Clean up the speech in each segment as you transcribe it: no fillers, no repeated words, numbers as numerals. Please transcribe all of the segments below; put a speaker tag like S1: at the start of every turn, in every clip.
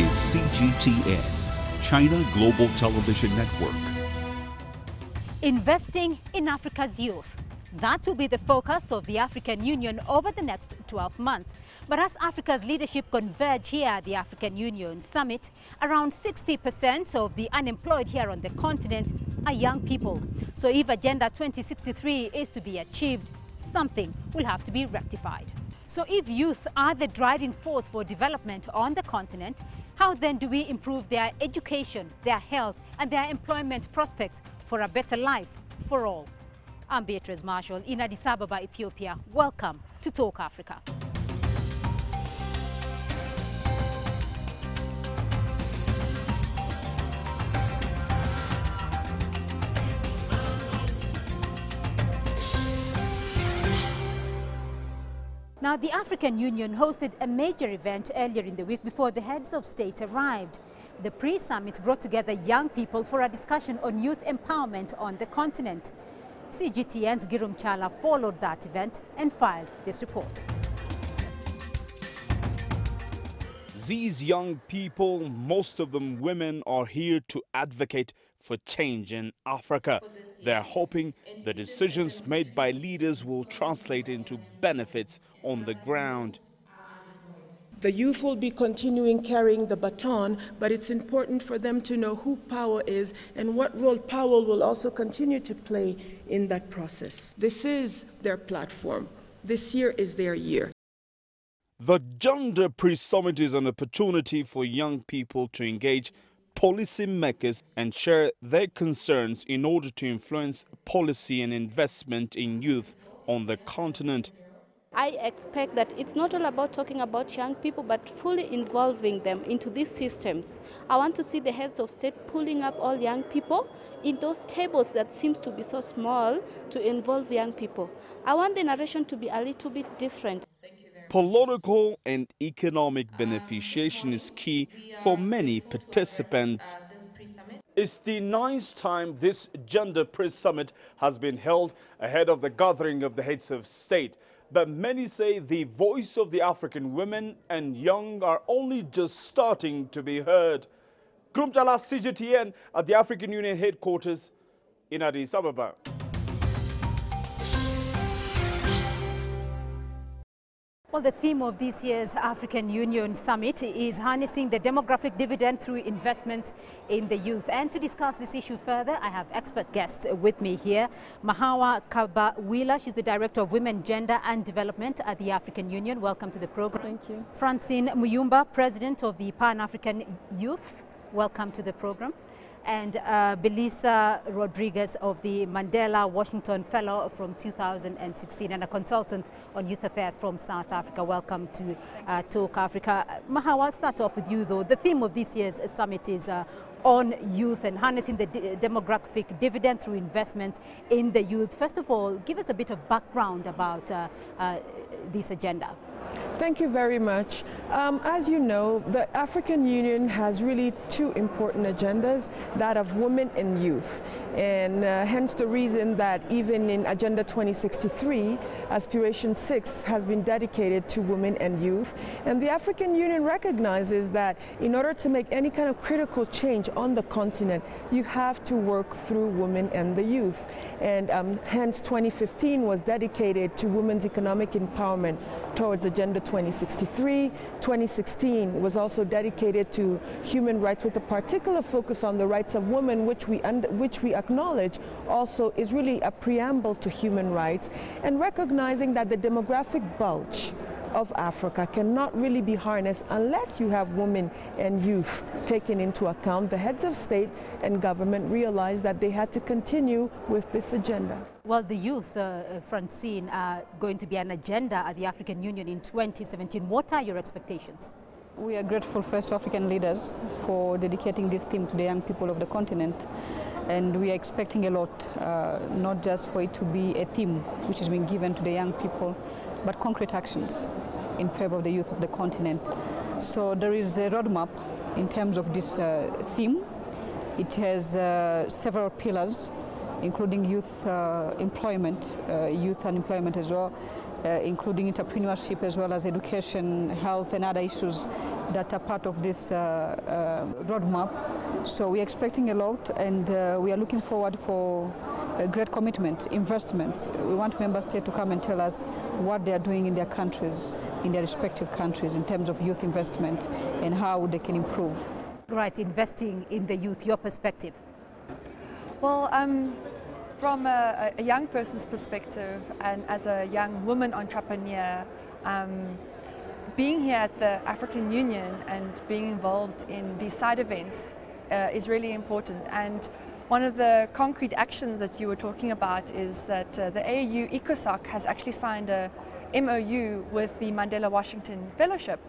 S1: is CGTN, China Global Television Network.
S2: Investing in Africa's youth. That will be the focus of the African Union over the next 12 months. But as Africa's leadership converge here at the African Union Summit, around 60% of the unemployed here on the continent are young people. So if Agenda 2063 is to be achieved, something will have to be rectified. So if youth are the driving force for development on the continent, how then do we improve their education, their health, and their employment prospects for a better life for all? I'm Beatrice Marshall in Addis Ababa, Ethiopia. Welcome to Talk Africa. Now, the African Union hosted a major event earlier in the week before the heads of state arrived. The pre-summit brought together young people for a discussion on youth empowerment on the continent. CGTN's Girum Chala followed that event and filed this report.
S3: These young people, most of them women, are here to advocate for change in Africa. They're hoping the decisions made by leaders will translate into benefits on the ground.
S4: The youth will be continuing carrying the baton, but it's important for them to know who power is and what role power will also continue to play in that process. This is their platform. This year is their year.
S3: The Gender Pre-Summit is an opportunity for young people to engage policymakers and share their concerns in order to influence policy and investment in youth on the continent.
S5: I expect that it's not all about talking about young people, but fully involving them into these systems. I want to see the heads of state pulling up all young people in those tables that seems to be so small to involve young people. I want the narration to be a little bit different.
S3: Political and economic beneficiation is key for many participants. It's the 9th time this Gender Pre-Summit has been held ahead of the gathering of the heads of state. But many say the voice of the African women and young are only just starting to be heard. Grumtala CGTN at the African Union headquarters in Addis Ababa.
S2: Well, the theme of this year's African Union Summit is harnessing the demographic dividend through investments in the youth. And to discuss this issue further, I have expert guests with me here. Mahawa Kabawila, she's the Director of Women, Gender and Development at the African Union. Welcome to the program.
S4: Thank you.
S2: Francine Muyumba, President of the Pan-African Youth. Welcome to the program. And Belisa Rodriguez of the Mandela Washington Fellow from 2016 and a consultant on youth affairs from South Africa. Welcome to Talk Africa. Mahawa, I'll start off with you though. The theme of this year's summit is on youth and harnessing the demographic dividend through investment in the youth. First of all, give us a bit of background about this agenda.
S4: Thank you very much. As you know, the African Union has really two important agendas, that of women and youth. And hence the reason that even in Agenda 2063, Aspiration 6 has been dedicated to women and youth. And the African Union recognizes that in order to make any kind of critical change on the continent, you have to work through women and the youth. And hence 2015 was dedicated to women's economic empowerment towards Agenda 2063. 2016 was also dedicated to human rights with a particular focus on the rights of women, which we acknowledge also is really a preamble to human rights, and recognizing that the demographic bulge of Africa cannot really be harnessed unless you have women and youth taken into account. The heads of state and government realized that they had to continue with this agenda.
S2: Well, the youth, Francine, are going to be an agenda at the African Union in 2017. What are your expectations?
S6: We are grateful first to African leaders for dedicating this theme to the young people of the continent. And we are expecting a lot, not just for it to be a theme which has been given to the young people, but concrete actions in favor of the youth of the continent. So there is a roadmap in terms of this theme. It has several pillars including youth employment, youth unemployment as well, including entrepreneurship as well as education, health and other issues that are part of this roadmap. So we're expecting a lot, and we are looking forward for a great commitment, investment. We want member states to come and tell us what they are doing in their countries, in their respective countries, in terms of youth investment and how they can improve.
S2: Right, investing in the youth, your perspective?
S7: Well, from a young person's perspective and as a young woman entrepreneur, being here at the African Union and being involved in these side events is really important. And one of the concrete actions that you were talking about is that the AU ECOSOC has actually signed a MOU with the Mandela Washington Fellowship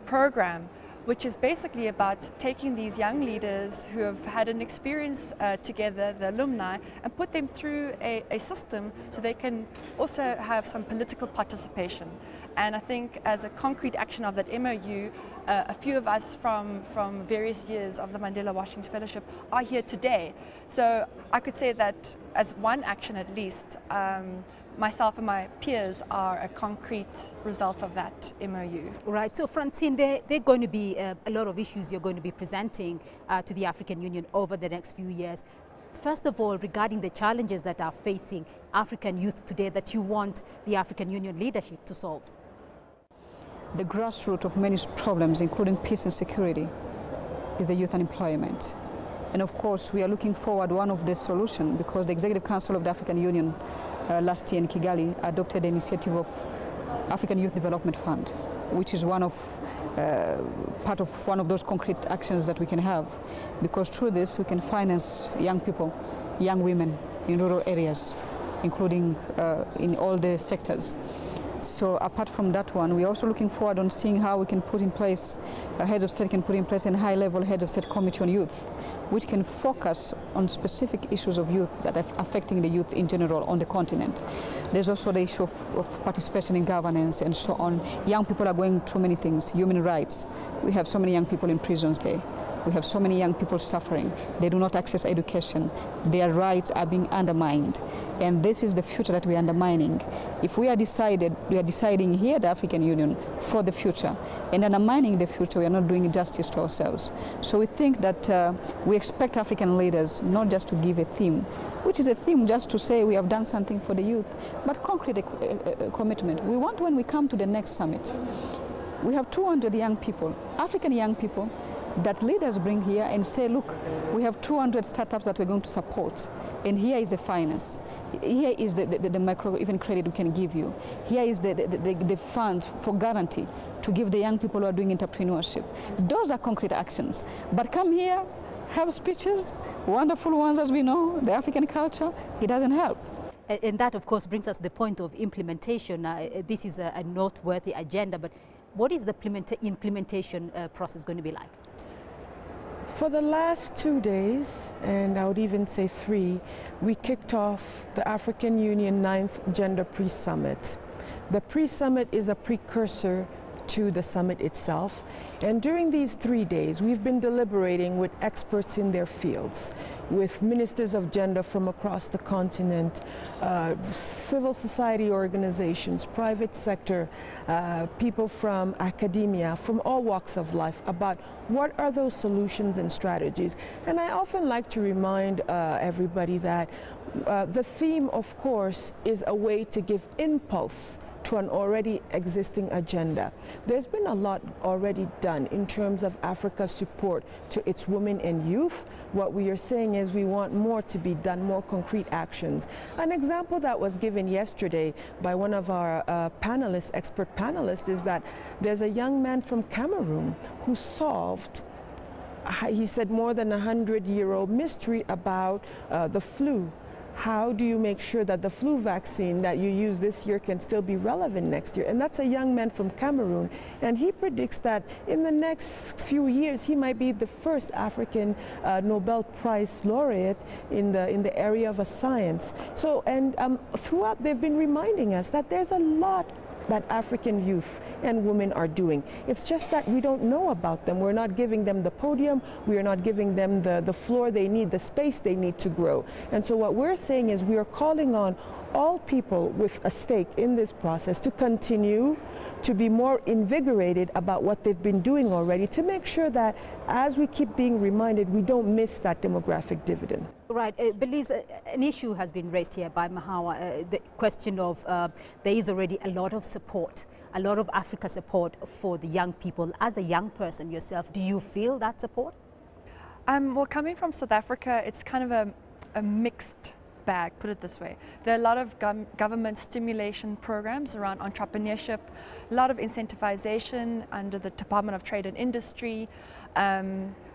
S7: program, which is basically about taking these young leaders who have had an experience together, the alumni, and put them through a system so they can also have some political participation. And I think as a concrete action of that MOU, a few of us from various years of the Mandela Washington Fellowship are here today. So I could say that as one action at least, myself and my peers are a concrete result of that MOU.
S2: Right, so Francine, there are going to be a lot of issues you're going to be presenting to the African Union over the next few years. First of all, regarding the challenges that are facing African youth today that you want the African Union leadership to solve.
S6: The grassroots of many problems, including peace and security, is the youth unemployment. And of course, we are looking forward one of the solutions, because the Executive Council of the African Union last year in Kigali adopted the initiative of African Youth Development Fund, which is one of part of one of those concrete actions that we can have, because through this we can finance young people, young women in rural areas, including in all the sectors. So apart from that one, we're also looking forward on seeing how we can put in place, heads of state can put in place a high-level heads of state committee on youth, which can focus on specific issues of youth that are affecting the youth in general on the continent. There's also the issue of participation in governance and so on. Young people are going through many things, human rights. We have so many young people in prisons there. We have so many young people suffering. They do not access education. Their rights are being undermined. And this is the future that we are undermining. If we are deciding here at the African Union for the future, and undermining the future, we are not doing justice to ourselves. So we think that we expect African leaders not just to give a theme, which is a theme just to say we have done something for the youth, but concrete commitment. We want, when we come to the next summit, we have 200 young people, African young people, that leaders bring here and say, look, we have 200 startups that we're going to support, and here is the finance. Here is the micro even credit we can give you. Here is the fund for guarantee to give the young people who are doing entrepreneurship. Those are concrete actions. But come here, have speeches, wonderful ones as we know, the African culture, it doesn't help.
S2: And that, of course, brings us to the point of implementation. This is a noteworthy agenda, but what is the implementation process going to be like?
S4: For the last 2 days, and I would even say 3, we kicked off the African Union 9th Gender Pre-Summit. The pre-summit is a precursor to the summit itself. And during these 3 days, we've been deliberating with experts in their fields, with ministers of gender from across the continent, civil society organizations, private sector, people from academia, from all walks of life, about what are those solutions and strategies. And I often like to remind everybody that the theme, of course, is a way to give impulse to an already existing agenda. There's been a lot already done in terms of Africa's support to its women and youth. What we are saying is we want more to be done, more concrete actions. An example that was given yesterday by one of our panelists, expert panelists, is that there's a young man from Cameroon who solved, he said, more than 100-year-old mystery about the flu. How do you make sure that the flu vaccine that you use this year can still be relevant next year? And that's a young man from Cameroon, and he predicts that in the next few years he might be the first African Nobel Prize laureate in the area of a science. So, and throughout they've been reminding us that there's a lot that African youth and women are doing. It's just that we don't know about them. We're not giving them the podium. We are not giving them the floor they need, the space they need to grow. And so what we're saying is we are calling on all people with a stake in this process to continue to be more invigorated about what they've been doing already, to make sure that as we keep being reminded, we don't miss that demographic dividend.
S2: Right. Belize, an issue has been raised here by Mahawa, the question of there is already a lot of support, a lot of Africa support for the young people. As a young person yourself, do you feel that support?
S7: Well, coming from South Africa, it's kind of a mixed bag, put it this way. There are a lot of government stimulation programs around entrepreneurship, a lot of incentivization under the Department of Trade and Industry.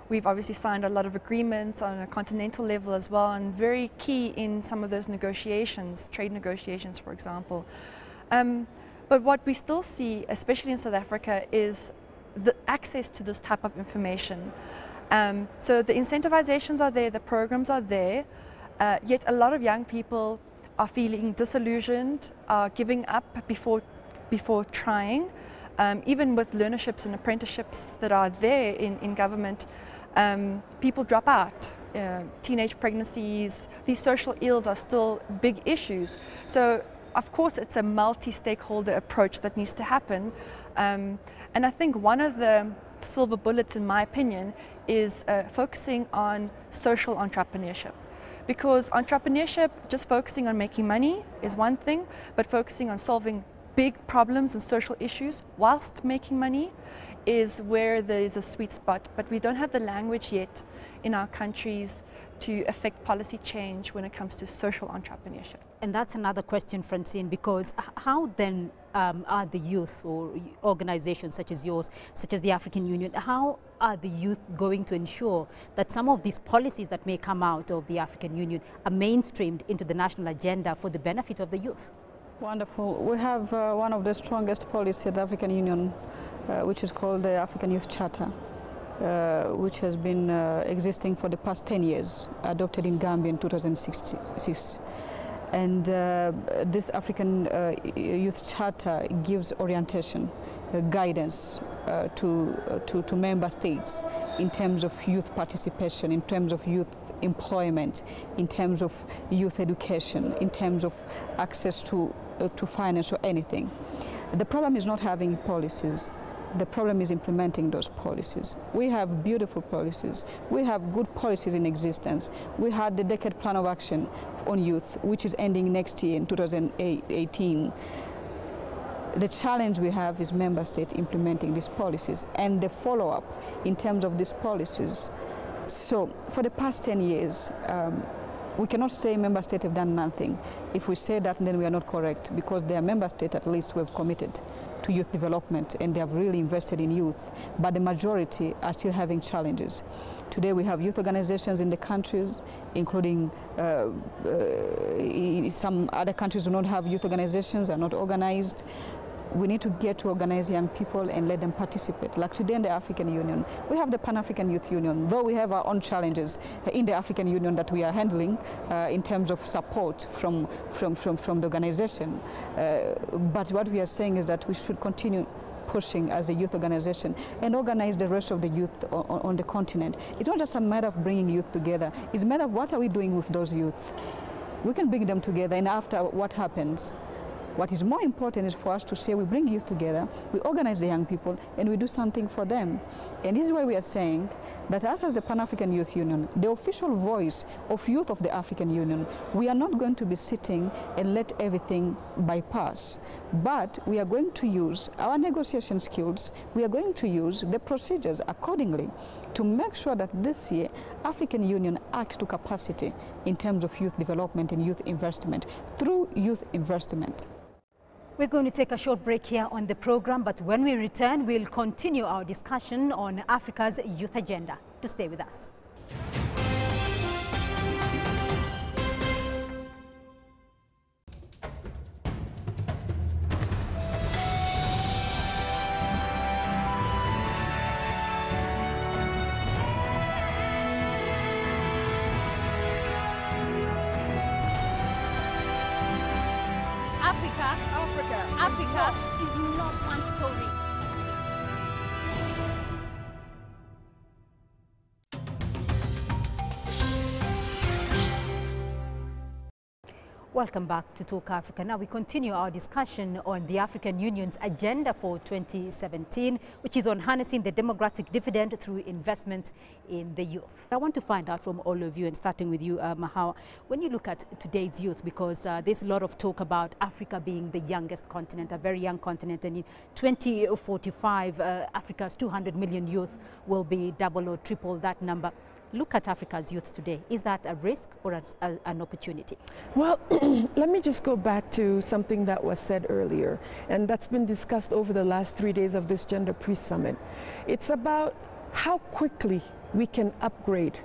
S7: We've obviously signed a lot of agreements on a continental level as well, and very key in some of those negotiations, trade negotiations, for example. But what we still see, especially in South Africa, is the access to this type of information. So the incentivizations are there, the programs are there, yet a lot of young people are feeling disillusioned, are giving up before trying. Even with learnerships and apprenticeships that are there in government, people drop out. Teenage pregnancies, these social ills are still big issues. So of course it's a multi-stakeholder approach that needs to happen. And I think one of the silver bullets, in my opinion, is focusing on social entrepreneurship. Because entrepreneurship, just focusing on making money is one thing, but focusing on solving big problems and social issues whilst making money is where there is a sweet spot. But we don't have the language yet in our countries to affect policy change when it comes to social entrepreneurship.
S2: And that's another question, Francine, because how then are the youth or organizations such as yours, such as the African Union, how are the youth going to ensure that some of these policies that may come out of the African Union are mainstreamed into the national agenda for the benefit of the youth?
S6: Wonderful. We have one of the strongest policies at the African Union, which is called the African Youth Charter, which has been existing for the past 10 years, adopted in Gambia in 2006. And this African Youth Charter gives orientation, guidance to member states in terms of youth participation, in terms of youth employment, in terms of youth education, in terms of access to finance or anything. The problem is not having policies. The problem is implementing those policies. We have beautiful policies. We have good policies in existence. We had the Decade Plan of Action on Youth, which is ending next year in 2018. The challenge we have is member states implementing these policies and the follow-up in terms of these policies. So for the past 10 years, we cannot say member states have done nothing. If we say that, then we are not correct, because there are member states at least who have committed to youth development and they have really invested in youth, but the majority are still having challenges. Today we have youth organizations in the countries, including some other countries do not have youth organizations, are not organized. We need to get to organize young people and let them participate. Like today in the African Union, we have the Pan-African Youth Union, though we have our own challenges in the African Union that we are handling in terms of support from the organization. But what we are saying is that we should continue pushing as a youth organization and organize the rest of the youth on the continent. It's not just a matter of bringing youth together, it's a matter of what are we doing with those youth. We can bring them together, and after what happens? What is more important is for us to say we bring youth together, we organize the young people, and we do something for them. And this is why we are saying that us as the Pan-African Youth Union, the official voice of youth of the African Union, we are not going to be sitting and let everything bypass. But we are going to use our negotiation skills, we are going to use the procedures accordingly to make sure that this year African Union act to capacity in terms of youth development and youth investment through youth investment.
S2: We're going to take a short break here on the program, but when we return, we'll continue our discussion on Africa's youth agenda. To stay with us. Africa Africa is not one story. Welcome back to Talk Africa. Now we continue our discussion on the African Union's agenda for 2017, which is on harnessing the democratic dividend through investment in the youth. I want to find out from all of you, and starting with you, Mahawa, when you look at today's youth, because there's a lot of talk about Africa being the youngest continent, a very young continent, and in 2045, Africa's 200 million youth will be double or triple that number. Look at Africa's youth today. Is that a risk or an opportunity?
S4: Well, let me just go back to something that was said earlier, and that's been discussed over the last 3 days of this Gender Pre-Summit. It's about how quickly we can upgrade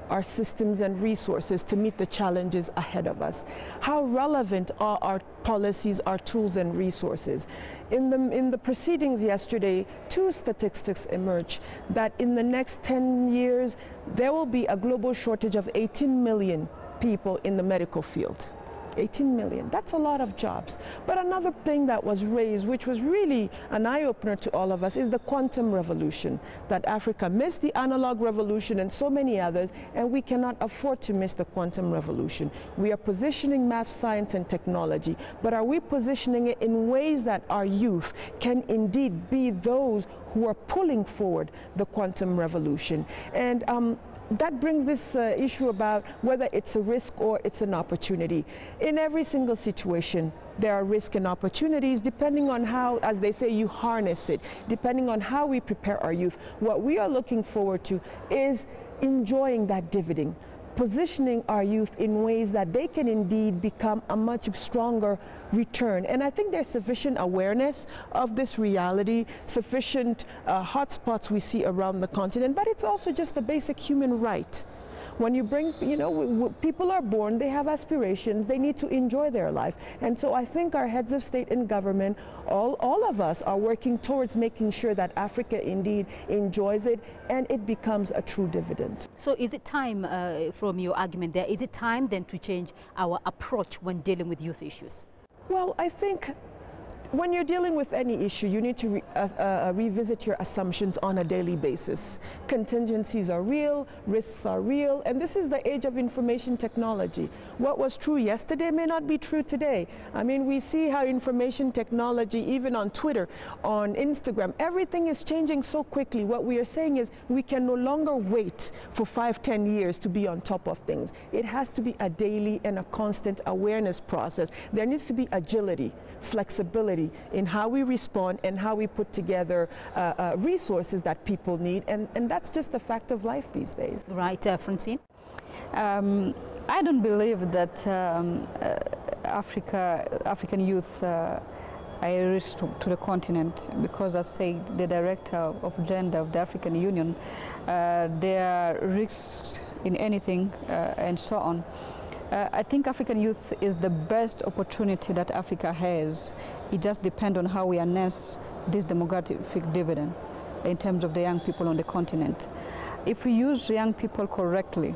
S4: our systems and resources to meet the challenges ahead of us. How relevant are our policies, our tools and resources? In the proceedings yesterday, 2 statistics emerged that in the next 10 years, there will be a global shortage of 18 million people in the medical field. 18 million, that's a lot of jobs. But another thing that was raised, which was really an eye-opener to all of us, is the quantum revolution, that Africa missed the analog revolution and so many others, and we cannot afford to miss the quantum revolution. We are positioning math, science and technology, but are we positioning it in ways that our youth can indeed be those who are pulling forward the quantum revolution? And that brings this issue about whether it's a risk or it's an opportunity. In every single situation, there are risks and opportunities depending on how, as they say, you harness it, depending on how we prepare our youth. What we are looking forward to is enjoying that dividend, positioning our youth in ways that they can indeed become a much stronger return. And I think there's sufficient awareness of this reality, sufficient hotspots we see around the continent, but it's also just a basic human right. When you bring, people are born, they have aspirations, they need to enjoy their life. And so I think our heads of state and government, all of us are working towards making sure that Africa indeed enjoys it and it becomes a true dividend.
S2: So is it time, from your argument there, is it time then to change our approach when dealing with youth issues?
S4: Well, I think when you're dealing with any issue, you need to revisit your assumptions on a daily basis. Contingencies are real, risks are real, and this is the age of information technology. What was true yesterday may not be true today. I mean, we see how information technology, even on Twitter, on Instagram, everything is changing so quickly. What we are saying is we can no longer wait for 5-10 years to be on top of things. It has to be a daily and a constant awareness process. There needs to be agility, flexibility in how we respond and how we put together resources that people need, and that's just the fact of life these days.
S2: Right, Francine?
S6: I don't believe that African youth are a risk to the continent, because as said, the director of gender of the African Union, there are risks in anything and so on. I think African youth is the best opportunity that Africa has. It just depends on how we harness this demographic dividend in terms of the young people on the continent. If we use young people correctly,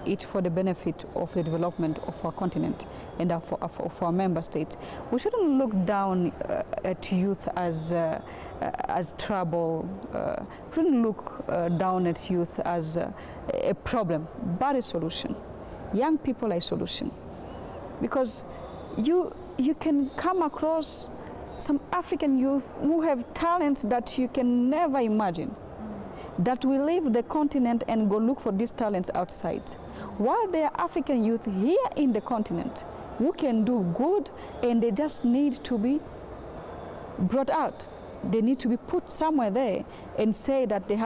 S6: it's for the benefit of the development of our continent and of our member states. We shouldn't look down at youth as trouble. We shouldn't look down at youth as a problem, but a solution. Young people are a solution, because you can come across some African youth who have talents that you can never imagine, that will leave the continent and go look for these talents outside, while there are African youth here in the continent who can do good, and they just need to be brought out. They need to be put somewhere there and say that they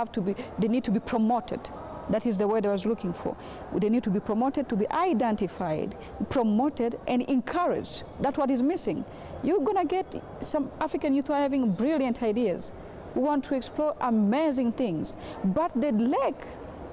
S6: need to be promoted. That is the word I was looking for. They need to be promoted, to be identified, promoted and encouraged. That's what is missing. You're gonna get some African youth who are having brilliant ideas, who want to explore amazing things, but they lack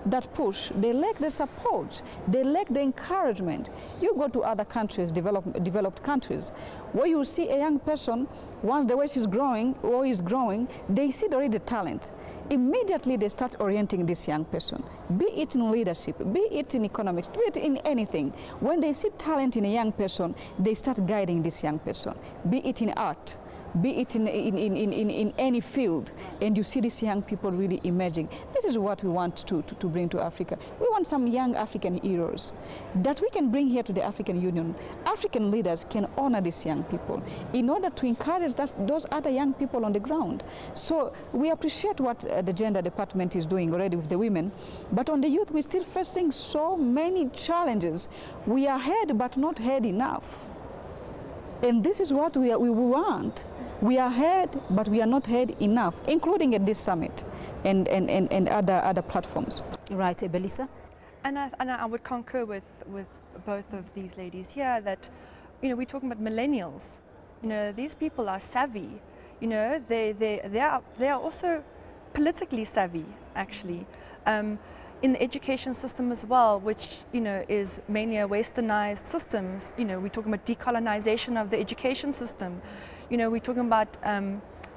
S6: that push, they lack the support, they lack the encouragement. You go to other countries, developed countries, where you see a young person, once the West is growing or is growing, they see already the talent. Immediately they start orienting this young person, be it in leadership, be it in economics, be it in anything. When they see talent in a young person, they start guiding this young person, be it in art, be it in any field, and you see these young people really emerging. This is what we want to bring to Africa. We want some young African heroes that we can bring here to the African Union. African leaders can honor these young people in order to encourage those other young people on the ground. So we appreciate what the gender department is doing already with the women, but on the youth we're still facing so many challenges. We are ahead but not ahead enough. And this is what we want. We are ahead, but we are not ahead enough, including at this summit and other platforms.
S2: Right, Belisa?
S7: And I would concur with both of these ladies here that, you know, we're talking about millennials. You know, these people are savvy. You know, they are also politically savvy, actually. In the education system as well, which, you know, is mainly a westernized system. You know, we're talking about decolonization of the education system. You know, we're talking about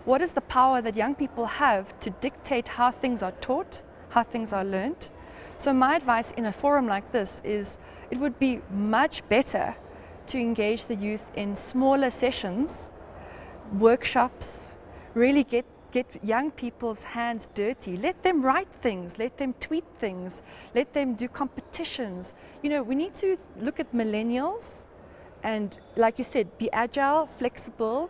S7: what is the power that young people have to dictate how things are taught, how things are learnt. So my advice in a forum like this is it would be much better to engage the youth in smaller sessions, workshops, really get young people's hands dirty. Let them write things, let them tweet things, let them do competitions. You know, we need to look at millennials and, like you said, be agile, flexible,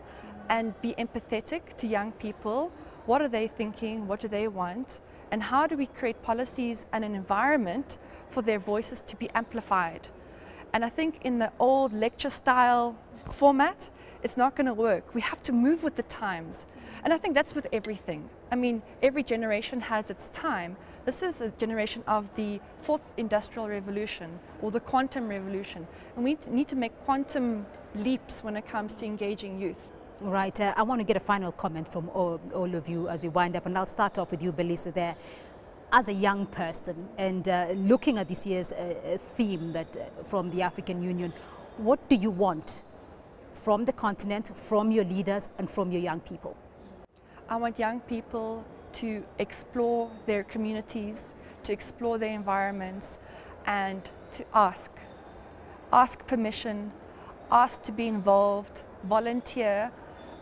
S7: and be empathetic to young people. What are they thinking? What do they want? And how do we create policies and an environment for their voices to be amplified? And I think in the old lecture style format, it's not going to work. We have to move with the times. And I think that's with everything. I mean, every generation has its time. This is a generation of the fourth industrial revolution or the quantum revolution. And we need to make quantum leaps when it comes to engaging youth.
S2: Right. I want to get a final comment from all of you as we wind up. And I'll start off with you, Belisa, there. As a young person and looking at this year's theme from the African Union, what do you want from the continent, from your leaders, and from your young people?
S7: I want young people to explore their communities, to explore their environments, and to ask permission, ask to be involved, volunteer,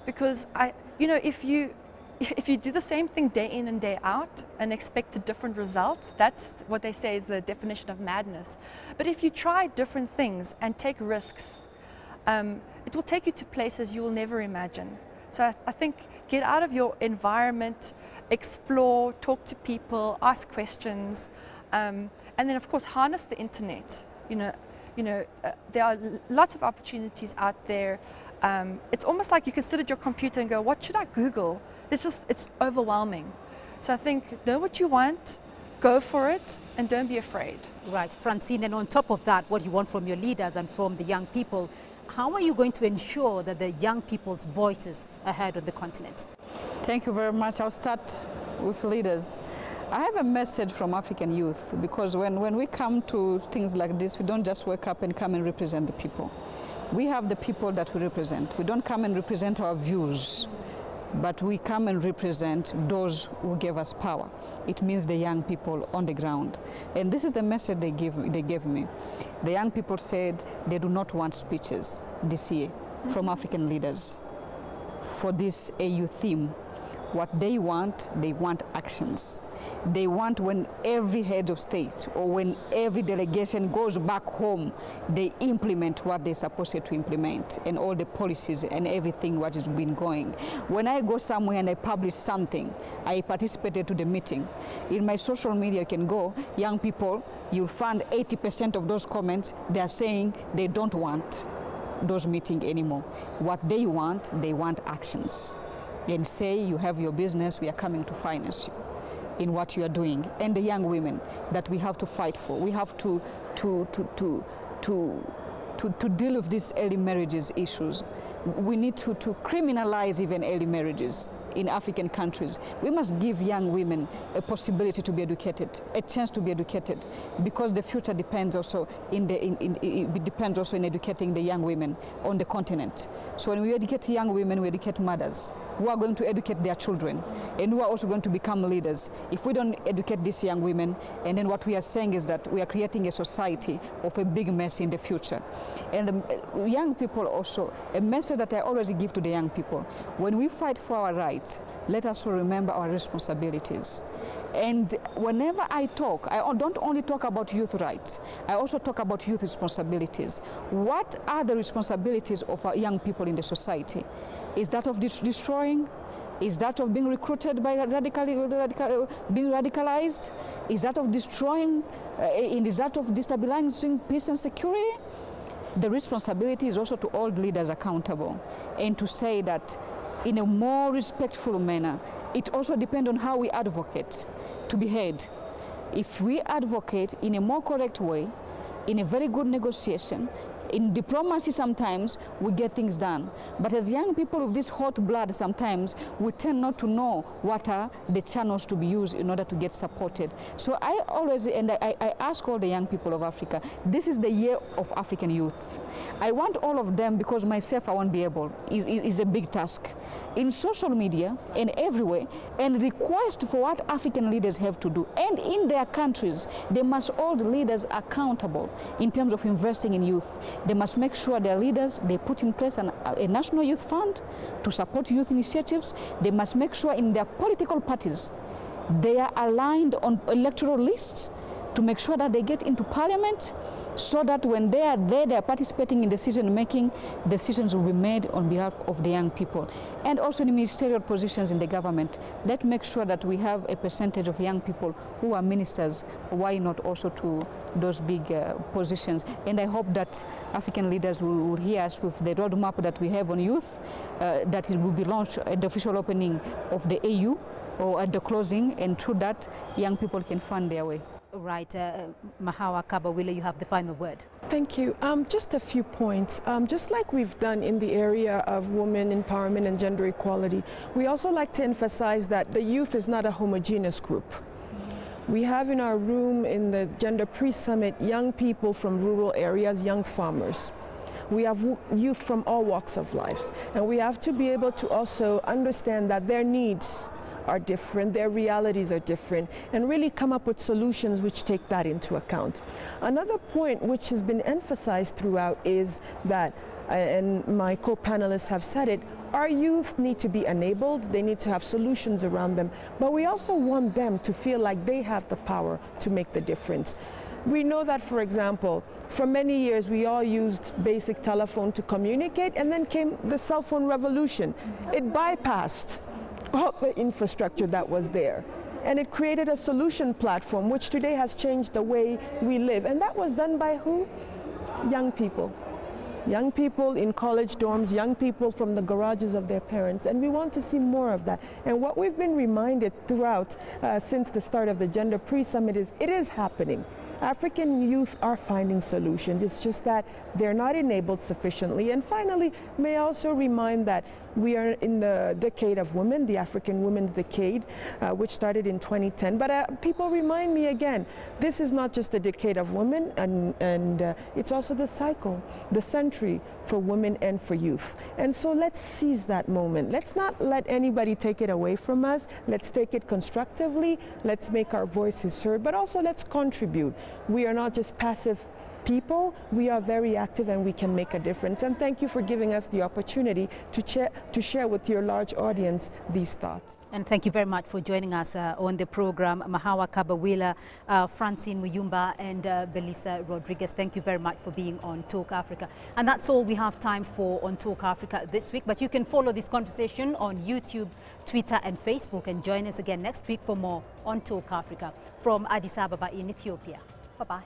S7: because you know, if you do the same thing day in and day out and expect a different result, that's what they say is the definition of madness. But if you try different things and take risks, it will take you to places you will never imagine. So I think get out of your environment, explore, talk to people, ask questions, and then of course harness the internet. You know, there are lots of opportunities out there. It's almost like you can sit at your computer and go, what should I Google? It's overwhelming. So I think know what you want, go for it, and don't be afraid.
S2: Right, Francine, and on top of that, what you want from your leaders and from the young people, how are you going to ensure that the young people's voices are heard on the continent?
S6: Thank you very much. I'll start with leaders. I have a message from African youth, because when we come to things like this, we don't just wake up and come and represent the people. We have the people that we represent. We don't come and represent our views, but we come and represent those who gave us power. It means the young people on the ground. And this is the message they gave me. The young people said they do not want speeches this year from African leaders for this AU theme. What they want actions. They want when every head of state or when every delegation goes back home, they implement what they're supposed to implement and all the policies and everything what has been going. When I go somewhere and I publish something, I participated to the meeting. In my social media, you can go, young people, you'll find 80% of those comments, they're saying they don't want those meetings anymore. What they want actions. And say you have your business, we are coming to finance you in what you are doing. And the young women that we have to fight for. We have to deal with these early marriages issues. We need to criminalize even early marriages. in African countries. We must give young women a possibility to be educated, a chance to be educated, because the future depends also it depends also in educating the young women on the continent. So when we educate young women, we educate mothers who are going to educate their children and who are also going to become leaders. If we don't educate these young women, and then what we are saying is that we are creating a society of a big mess in the future. And the young people also, a message that I always give to the young people, when we fight for our rights, let us all remember our responsibilities. And whenever I talk, I don't only talk about youth rights, I also talk about youth responsibilities. What are the responsibilities of our young people in the society? Is that of destroying? Is that of being recruited by being radicalized? Is that of destroying? Is that of destabilizing peace and security? The responsibility is also to hold leaders accountable and to say that in a more respectful manner. It also depends on how we advocate to be heard. If we advocate in a more correct way, in a very good negotiation, in diplomacy sometimes we get things done. But as young people with this hot blood sometimes, we tend not to know what are the channels to be used in order to get supported. So I always, and I ask all the young people of Africa, this is the year of African youth. I want all of them, because myself I won't be able, is a big task. In social media and everywhere, and request for what African leaders have to do. And in their countries, they must hold leaders accountable in terms of investing in youth. They must make sure their leaders, they put in place a national youth fund to support youth initiatives. They must make sure in their political parties, they are aligned on electoral lists to make sure that they get into parliament, so that when they are there, they are participating in decision making, decisions will be made on behalf of the young people. And also in ministerial positions in the government, let's make sure that we have a percentage of young people who are ministers, why not also to those big positions. And I hope that African leaders will hear us with the roadmap that we have on youth, that it will be launched at the official opening of the AU or at the closing, and through that, young people can find their way.
S2: Right, Mahawa Kabawila, you have the final word.
S4: Thank you. Just a few points. Just like we've done in the area of women empowerment and gender equality, we also like to emphasize that the youth is not a homogeneous group. We have in our room in the Gender Pre-Summit young people from rural areas, young farmers. We have youth from all walks of life, and we have to be able to also understand that their needs are different, their realities are different, and really come up with solutions which take that into account. Another point which has been emphasized throughout is that, and my co-panelists have said it, our youth need to be enabled, they need to have solutions around them, but we also want them to feel like they have the power to make the difference. We know that, for example, for many years we all used basic telephone to communicate, and then came the cell phone revolution. It bypassed all the infrastructure that was there, and it created a solution platform which today has changed the way we live. And that was done by who? Young people. Young people in college dorms, young people from the garages of their parents, and we want to see more of that. And what we've been reminded throughout since the start of the Gender Pre-Summit is it is happening. African youth are finding solutions. It's just that they're not enabled sufficiently. And finally, may I also remind that we are in the decade of women, the African Women's Decade, which started in 2010. But people remind me again, this is not just a decade of women, and it's also the cycle, the century for women and for youth. And so let's seize that moment. Let's not let anybody take it away from us. Let's take it constructively. Let's make our voices heard, but also let's contribute. We are not just passive people, we are very active, and we can make a difference. And thank you for giving us the opportunity to share with your large audience these thoughts.
S2: And thank you very much for joining us on the program. Mahawa Kabawila, Francine Muyumba, and Belisa Rodriguez, thank you very much for being on Talk Africa. And that's all we have time for on Talk Africa this week. But you can follow this conversation on YouTube, Twitter, and Facebook, and join us again next week for more on Talk Africa from Addis Ababa in Ethiopia. Bye-bye.